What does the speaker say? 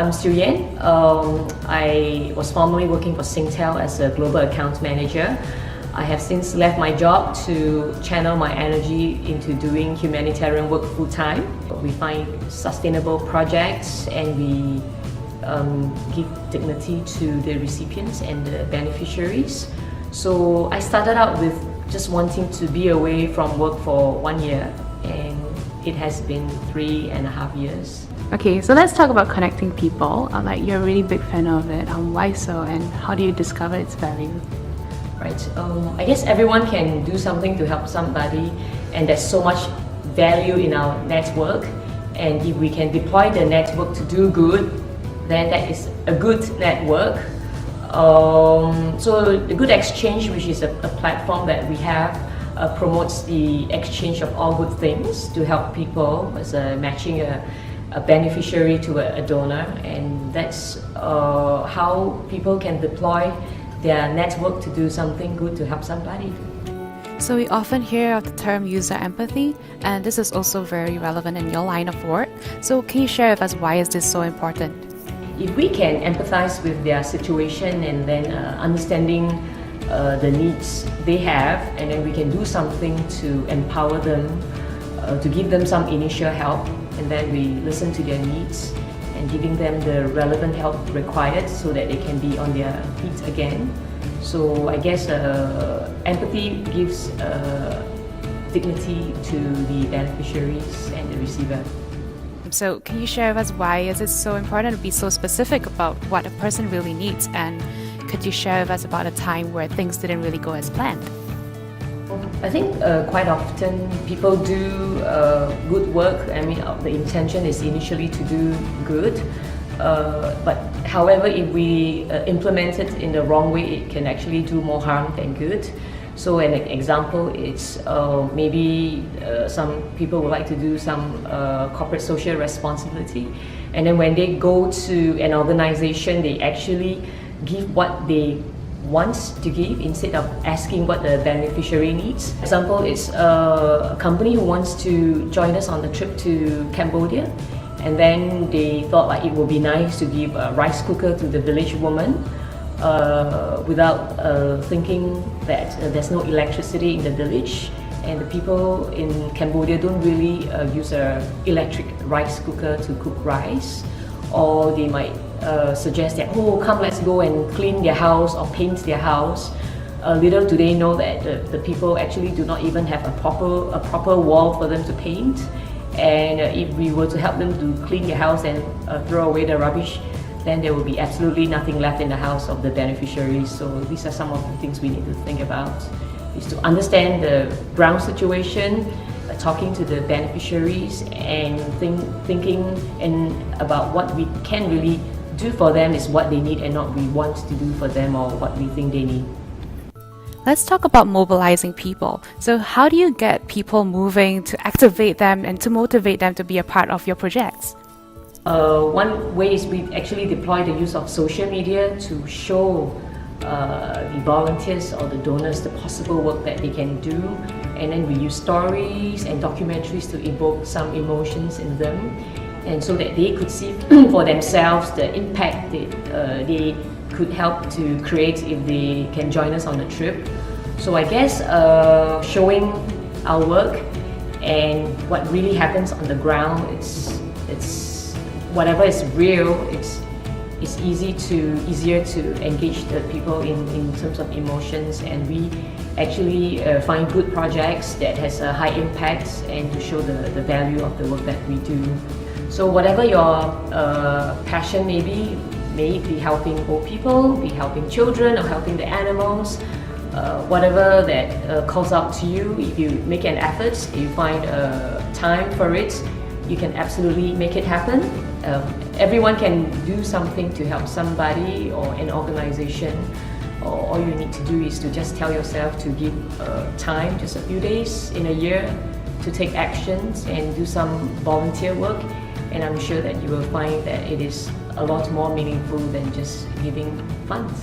I'm Siew Yian. I was formerly working for Singtel as a global account manager. I have since left my job to channel my energy into doing humanitarian work full-time. We find sustainable projects and we give dignity to the recipients and the beneficiaries. So I started out with just wanting to be away from work for 1 year, and it has been 3.5 years. Okay, so let's talk about connecting people. Like, you're a really big fan of it. Why so, and how do you discover its value? Right. I guess everyone can do something to help somebody, and there's so much value in our network. And if we can deploy the network to do good, then that is a good network. So the Good Exchange, which is a platform that we have, promotes the exchange of all good things to help people, as matching a beneficiary to a donor, and that's how people can deploy their network to do something good to help somebody. So we often hear of the term user empathy, and this is also very relevant in your line of work. So can you share with us why is this so important? If we can empathize with their situation and then understanding the needs they have, and then we can do something to empower them, to give them some initial help, and then we listen to their needs and giving them the relevant help required so that they can be on their feet again. So I guess empathy gives dignity to the beneficiaries and the receiver. So can you share with us why is it so important to be so specific about what a person really needs, and could you share with us about a time where things didn't really go as planned? I think quite often people do good work. I mean, the intention is initially to do good, but however, if we implement it in the wrong way, it can actually do more harm than good. So an example is maybe some people would like to do some corporate social responsibility, and then when they go to an organization, they actually give what they wants to give instead of asking what the beneficiary needs. Example is a company who wants to join us on the trip to Cambodia, and then they thought like it would be nice to give a rice cooker to the village woman without thinking that there's no electricity in the village, and the people in Cambodia don't really use an electric rice cooker to cook rice, or they might suggest that, oh, come, let's go and clean their house or paint their house. Little do they know that the people actually do not even have a proper wall for them to paint. And if we were to help them to clean their house and throw away the rubbish, then there will be absolutely nothing left in the house of the beneficiaries. So these are some of the things we need to think about, is to understand the ground situation, talking to the beneficiaries, and thinking and about what we can really do for them is what they need and not we want to do for them or what we think they need. Let's talk about mobilizing people. So how do you get people moving, to activate them and to motivate them to be a part of your projects? One way is we actually deploy the use of social media to show the volunteers or the donors the possible work that they can do, and then we use stories and documentaries to evoke some emotions in them, and so that they could see for themselves the impact that they could help to create if they can join us on the trip. So I guess showing our work and what really happens on the ground, it's whatever is real, it's easier to engage the people in terms of emotions, and we actually find good projects that has a high impact and to show the value of the work that we do. So whatever your passion may be helping old people, be helping children, or helping the animals, whatever that calls out to you, if you make an effort, you find time for it, you can absolutely make it happen. Everyone can do something to help somebody or an organization. All you need to do is to just tell yourself to give time, just a few days in a year, to take actions and do some volunteer work, and I'm sure that you will find that it is a lot more meaningful than just giving funds.